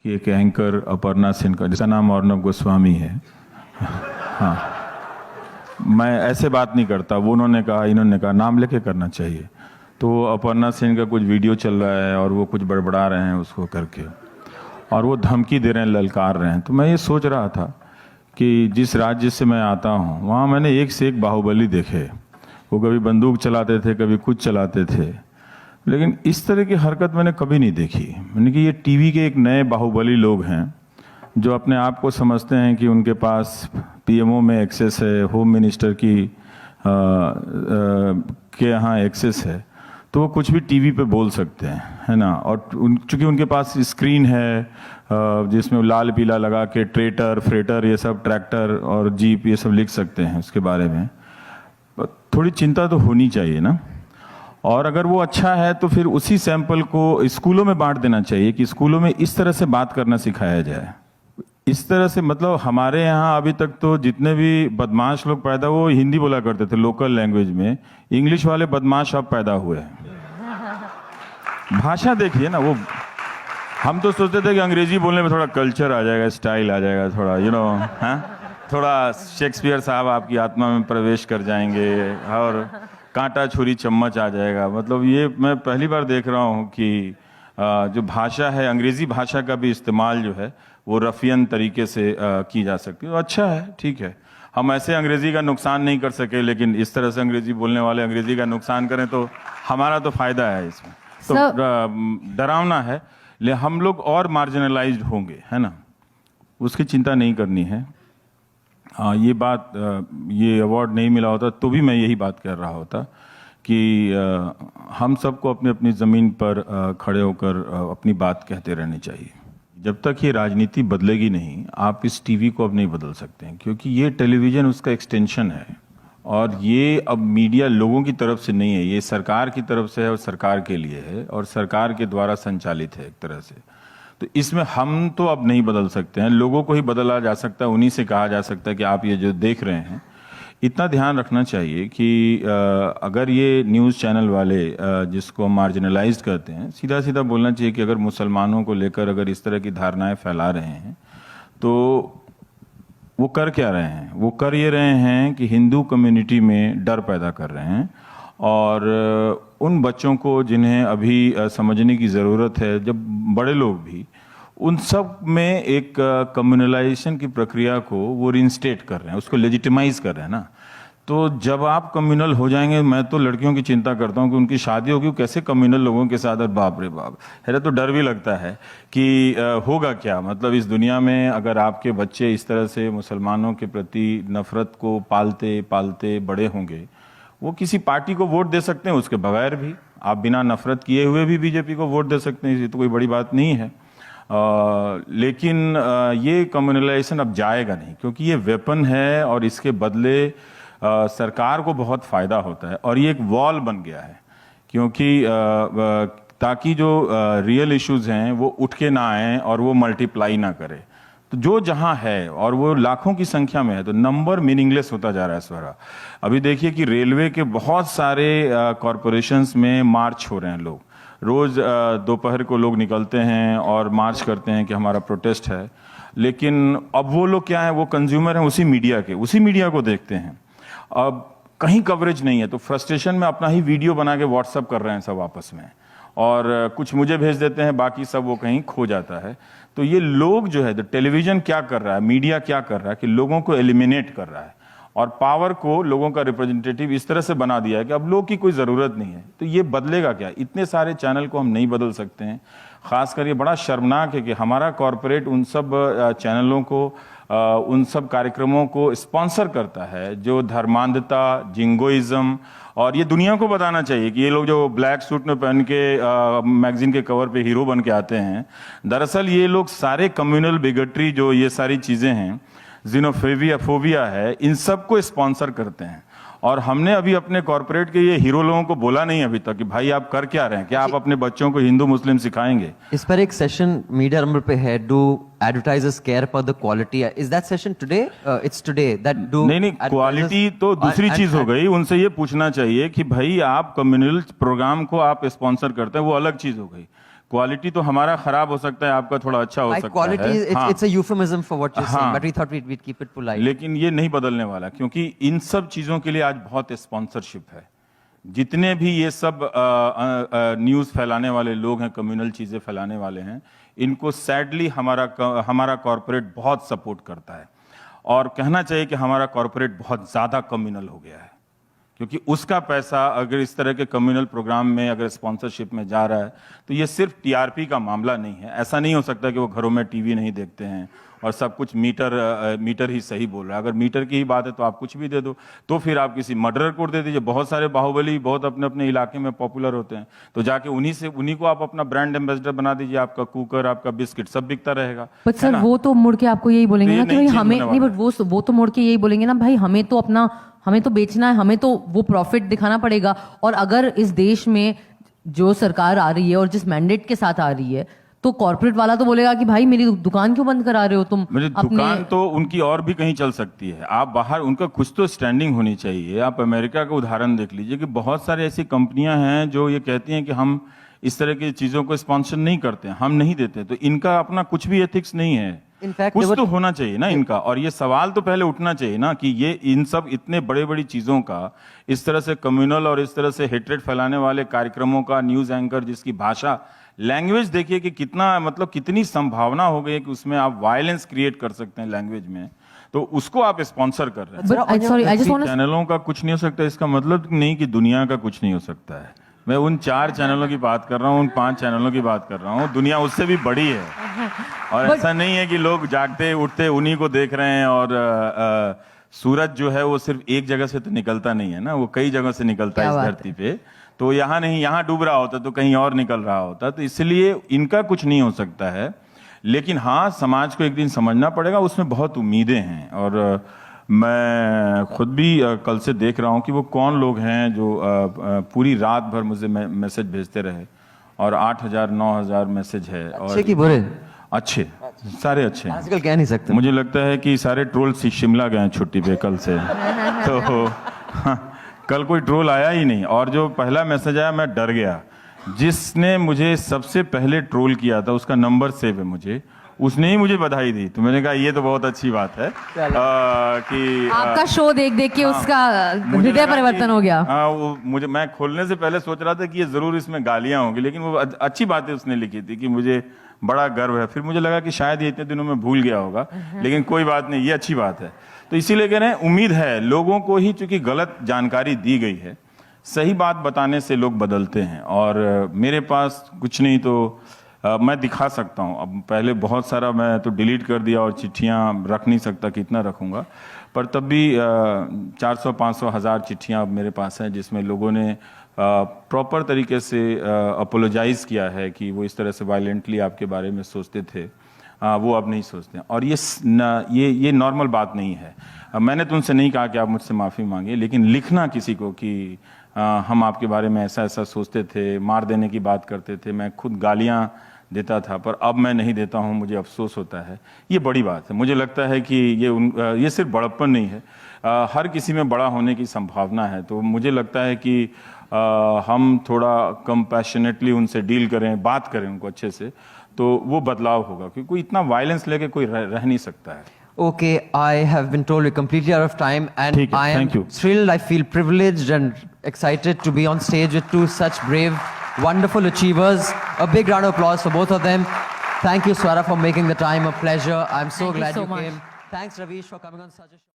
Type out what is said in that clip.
कि एक एंकर अपर्णा सिंह का, जिसका नाम अर्नब गोस्वामी है। हाँ, मैं ऐसे बात नहीं करता, वो उन्होंने कहा इन्होंने कहा, नाम लेके करना चाहिए। तो अपर्णा सिंह का कुछ वीडियो चल रहा है और वो कुछ बड़बड़ा रहे हैं उसको करके, और वो धमकी दे रहे हैं, ललकार रहे हैं। तो मैं ये सोच रहा था कि जिस राज्य से मैं आता हूँ वहाँ मैंने एक से एक बाहुबली देखे। वो कभी बंदूक चलाते थे, कभी कुछ चलाते थे, लेकिन इस तरह की हरकत मैंने कभी नहीं देखी। मैंने कि ये टीवी के एक नए बाहुबली लोग हैं जो अपने आप को समझते हैं कि उनके पास पीएमओ में एक्सेस है, होम मिनिस्टर की के यहाँ एक्सेस है, तो वो कुछ भी टीवी पे बोल सकते हैं, है ना। और चूंकि उनके पास स्क्रीन है जिसमें लाल पीला लगा के ट्रेटर, फ्रेटर, ये सब, ट्रैक्टर और जीप, ये सब लिख सकते हैं उसके बारे में। थोड़ी चिंता तो होनी चाहिए ना। और अगर वो अच्छा है तो फिर उसी सैंपल को स्कूलों में बांट देना चाहिए कि स्कूलों में इस तरह से बात करना सिखाया जाए। इस तरह से, मतलब हमारे यहाँ अभी तक तो जितने भी बदमाश लोग पैदा, वो हिंदी बोला करते थे लोकल लैंग्वेज में। इंग्लिश वाले बदमाश अब पैदा हुए हैं। भाषा देखिए ना, वो हम तो सोचते थे कि अंग्रेजी बोलने में थोड़ा कल्चर आ जाएगा, स्टाइल आ जाएगा, थोड़ा थोड़ा शेक्सपियर साहब आपकी आत्मा में प्रवेश कर जाएंगे और कांटा छुरी चम्मच आ जाएगा। मतलब ये मैं पहली बार देख रहा हूँ कि जो भाषा है, अंग्रेजी भाषा का भी इस्तेमाल जो है वो रफियन तरीके से की जा सकती है। तो अच्छा है, ठीक है। हम ऐसे अंग्रेजी का नुकसान नहीं कर सके, लेकिन इस तरह से अंग्रेजी बोलने वाले अंग्रेजी का नुकसान करें तो हमारा तो फायदा है इसमें। तो डरावना है, ले हम लोग और मार्जिनलाइज्ड होंगे, है ना, उसकी चिंता नहीं करनी है। ये बात, ये अवार्ड नहीं मिला होता तो भी मैं यही बात कर रहा होता कि हम सबको अपनी अपनी ज़मीन पर खड़े होकर अपनी बात कहते रहनी चाहिए। जब तक ये राजनीति बदलेगी नहीं, आप इस टीवी को अब नहीं बदल सकते हैं, क्योंकि ये टेलीविज़न उसका एक्सटेंशन है। और ये अब मीडिया लोगों की तरफ से नहीं है, ये सरकार की तरफ से है और सरकार के लिए है और सरकार के द्वारा संचालित है एक तरह से। तो इसमें हम तो अब नहीं बदल सकते हैं, लोगों को ही बदला जा सकता है। उन्हीं से कहा जा सकता है कि आप ये जो देख रहे हैं, इतना ध्यान रखना चाहिए कि अगर ये न्यूज़ चैनल वाले जिसको मार्जिनलाइज करते हैं, सीधा सीधा बोलना चाहिए कि अगर मुसलमानों को लेकर अगर इस तरह की धारणाएं फैला रहे हैं तो वो कर क्या रहे हैं? वो कर ये रहे हैं कि हिंदू कम्युनिटी में डर पैदा कर रहे हैं। और उन बच्चों को जिन्हें अभी समझने की ज़रूरत है, जब बड़े लोग भी, उन सब में एक कम्युनलाइजेशन की प्रक्रिया को वो रिइंस्टेट कर रहे हैं, उसको लेजिटिमाइज कर रहे हैं ना। तो जब आप कम्युनल हो जाएंगे, मैं तो लड़कियों की चिंता करता हूँ कि उनकी शादी होगी कैसे कम्युनल लोगों के साथ। और बाप रे बाप, है तो डर भी लगता है कि होगा क्या। मतलब इस दुनिया में अगर आपके बच्चे इस तरह से मुसलमानों के प्रति नफरत को पालते पालते बड़े होंगे, वो किसी पार्टी को वोट दे सकते हैं, उसके बगैर भी आप बिना नफरत किए हुए भी बीजेपी को वोट दे सकते हैं। ये तो कोई बड़ी बात नहीं है। लेकिन ये कम्युनलाइजेशन अब जाएगा नहीं, क्योंकि ये वेपन है और इसके बदले सरकार को बहुत फ़ायदा होता है। और ये एक वॉल बन गया है, क्योंकि ताकि जो रियल इश्यूज हैं वो उठ के ना आएँ और वो मल्टीप्लाई ना करे। तो जो जहाँ है और वो लाखों की संख्या में है, तो नंबर मीनिंगलेस होता जा रहा है स्वरा। अभी देखिए कि रेलवे के बहुत सारे कॉरपोरेशंस में मार्च हो रहे हैं। लोग रोज़ दोपहर को लोग निकलते हैं और मार्च करते हैं कि हमारा प्रोटेस्ट है। लेकिन अब वो लोग क्या है, वो कंज्यूमर हैं उसी मीडिया के, उसी मीडिया को देखते हैं। अब कहीं कवरेज नहीं है, तो फ्रस्ट्रेशन में अपना ही वीडियो बना के व्हाट्सअप कर रहे हैं सब आपस में, और कुछ मुझे भेज देते हैं, बाकी सब वो कहीं खो जाता है। तो ये लोग जो है, तो टेलीविज़न क्या कर रहा है, मीडिया क्या कर रहा है कि लोगों को एलिमिनेट कर रहा है और पावर को लोगों का रिप्रेजेंटेटिव इस तरह से बना दिया है कि अब लोग की कोई ज़रूरत नहीं है। तो ये बदलेगा क्या? इतने सारे चैनल को हम नहीं बदल सकते हैं। ख़ासकर ये बड़ा शर्मनाक है कि हमारा कॉरपोरेट उन सब चैनलों को, उन सब कार्यक्रमों को स्पॉन्सर करता है जो धर्मांधता, जिंगोइज्म, और ये दुनिया को बताना चाहिए कि ये लोग जो ब्लैक सूट में पहन के मैगजीन के कवर पे हीरो बन के आते हैं, दरअसल ये लोग सारे कम्युनल बिगटरी, जो ये सारी चीज़ें हैं, जिनोफोबिया, फोबिया है, इन सब को स्पॉन्सर करते हैं। और हमने अभी अपने कॉरपोरेट के ये हीरो लोगों को बोला नहीं अभी तक कि भाई आप कर क्या रहे हैं, क्या आप अपने बच्चों को हिंदू मुस्लिम सिखाएंगे? इस पर एक सेशन मीडिया नंबर पे है, do advertisers care for the quality? Is that session today? It's today that do नहीं, क्वालिटी तो दूसरी चीज हो गई। उनसे ये पूछना चाहिए कि भाई आप कम्युनल प्रोग्राम को आप स्पॉन्सर करते हैं, वो अलग चीज हो गई। क्वालिटी तो हमारा खराब हो सकता है, आपका थोड़ा अच्छा हो By सकता quality, है। it's a euphemism for what you're saying, हाँ। but we thought we'd keep it polite. लेकिन ये नहीं बदलने वाला, क्योंकि इन सब चीजों के लिए आज बहुत स्पॉन्सरशिप है। जितने भी ये सब न्यूज़ फैलाने वाले लोग हैं, कम्युनल चीज़ें फैलाने वाले हैं, इनको सैडली हमारा कॉरपोरेट बहुत सपोर्ट करता है। और कहना चाहिए कि हमारा कॉरपोरेट बहुत ज़्यादा कम्युनल हो गया है, क्योंकि उसका पैसा अगर इस तरह के कम्युनल प्रोग्राम में, अगर स्पॉन्सरशिप में जा रहा है, तो ये सिर्फ टीआरपी का मामला नहीं है। ऐसा नहीं हो सकता कि वो घरों में टीवी नहीं देखते हैं और सब कुछ मीटर ही सही बोल रहा है। अगर मीटर की ही बात है तो आप कुछ भी दे दो, तो फिर आप किसी मर्डरर को दे दीजिए। बहुत सारे बाहुबली बहुत अपने अपने इलाके में पॉपुलर होते हैं, तो जाके उन्हीं को आप अपना ब्रांड एम्बेसडर बना दीजिए। आपका कुकर, आपका बिस्किट सब बिकता रहेगा। बट सर वो तो मुड़ के आपको यही बोलेंगे तो ना ये कि भाई नहीं हमें change नहीं, होने बट वो तो मुड़ के यही बोलेंगे ना भाई हमें तो बेचना है, हमें तो वो प्रॉफिट दिखाना पड़ेगा। और अगर इस देश में जो सरकार आ रही है और जिस मैंडेट के साथ आ रही है, तो कॉर्पोरेट वाला तो बोलेगा कि भाई मेरी दुकान क्यों बंद करा रहे हो तुम? मुझे दुकान तो उनकी और भी कहीं चल सकती है। आप बाहर, उनका कुछ तो स्टैंडिंग होनी चाहिए। आप अमेरिका का उदाहरण देख लीजिए कि बहुत सारी ऐसी कंपनियां हैं जो ये कहती हैं कि हम इस तरह की चीजों को स्पॉन्सर नहीं करते, हम नहीं देते। तो इनका अपना कुछ भी एथिक्स नहीं है। In fact, कुछ तो होना चाहिए ना इनका। और ये सवाल तो पहले उठना चाहिए ना कि ये इन सब इतने बड़े बड़ी चीजों का, इस तरह से कम्युनल और इस तरह से हेट्रेड फैलाने वाले कार्यक्रमों का न्यूज एंकर, जिसकी भाषा, लैंग्वेज देखिए कि कितना, मतलब कितनी संभावना हो गई है कि उसमें आप वायलेंस क्रिएट कर सकते हैं लैंग्वेज में, तो उसको आप स्पॉन्सर कर रहे हैं। But sorry, I just want to चैनलों का कुछ नहीं हो सकता, इसका मतलब नहीं कि दुनिया का कुछ नहीं हो सकता है। मैं उन 4 चैनलों की बात कर रहा हूँ, उन 5 चैनलों की बात कर रहा हूँ। दुनिया उससे भी बड़ी है। और ऐसा नहीं है कि लोग जागते उठते उन्हीं को देख रहे हैं। और सूरज जो है वो सिर्फ एक जगह से तो निकलता नहीं है ना, वो कई जगह से निकलता है इस धरती पे। तो यहाँ नहीं, यहाँ डूब रहा होता तो कहीं और निकल रहा होता। तो इसलिए इनका कुछ नहीं हो सकता है। लेकिन हाँ, समाज को एक दिन समझना पड़ेगा, उसमें बहुत उम्मीदें हैं। और मैं खुद भी कल से देख रहा हूँ कि वो कौन लोग हैं जो पूरी रात भर मुझे मैसेज भेजते रहे। और 8,000 9,000 मैसेज है। अच्छे कि बुरे? अच्छे, सारे अच्छे हैं। आजकल कह नहीं सकते। मुझे लगता है कि सारे ट्रोल शिमला गए हैं छुट्टी पे कल से। तो कल कोई ट्रोल आया ही नहीं। और जो पहला मैसेज आया, मैं डर गया। जिसने मुझे सबसे पहले ट्रोल किया था, उसका नंबर सेव है मुझे, उसने ही मुझे बधाई दी। तो मैंने कहा ये तो बहुत अच्छी बात है कि आपका शो देख देख के उसका हृदय परिवर्तन हो गया। मैं खोलने से पहले सोच रहा था कि ये जरूर इसमें गालियां होंगी, लेकिन वो अच्छी बातें उसने लिखी थी कि मुझे बड़ा गर्व है। फिर मुझे लगा कि शायद ये इतने दिनों में भूल गया होगा, लेकिन कोई बात नहीं, ये अच्छी बात है। तो इसीलिए कह रहे हैं, उम्मीद है लोगों को ही, चूंकि गलत जानकारी दी गई है, सही बात बताने से लोग बदलते हैं। और मेरे पास कुछ नहीं तो मैं दिखा सकता हूँ। अब पहले बहुत सारा मैं तो डिलीट कर दिया और चिट्ठियाँ रख नहीं सकता, कितना रखूँगा। पर तब भी 400 500 हज़ार चिट्ठियाँ अब मेरे पास हैं, जिसमें लोगों ने प्रॉपर तरीके से अपोलोजाइज़ किया है कि वो इस तरह से वायलेंटली आपके बारे में सोचते थे, वो अब नहीं सोचते। और ये नॉर्मल बात नहीं है। मैंने तुमसे नहीं कहा कि आप मुझसे माफ़ी मांगिए, लेकिन लिखना किसी को कि हम आपके बारे में ऐसा ऐसा सोचते थे, मार देने की बात करते थे, मैं खुद गालियाँ देता था, पर अब मैं नहीं देता हूँ, मुझे अफसोस होता है, ये बड़ी बात है। मुझे लगता है कि ये सिर्फ बड़प्पन नहीं है, हर किसी में बड़ा होने की संभावना है। तो मुझे लगता है कि हम थोड़ा कंपैशनेटली उनसे डील करें, बात करें उनको अच्छे से, तो वो बदलाव होगा। क्योंकि कोई इतना वायलेंस लेके कोई रह नहीं सकता है। Okay, I have been told we're completely out of time, and ठीक है, I am thank you. thrilled. I feel privileged and excited to be on stage with 2 such brave, wonderful achievers. A big round of applause for both of them. Thank you, Swara, for making the time a pleasure. I'm so Thank you glad so you much. came. Thanks, Ravish, for coming on such a show.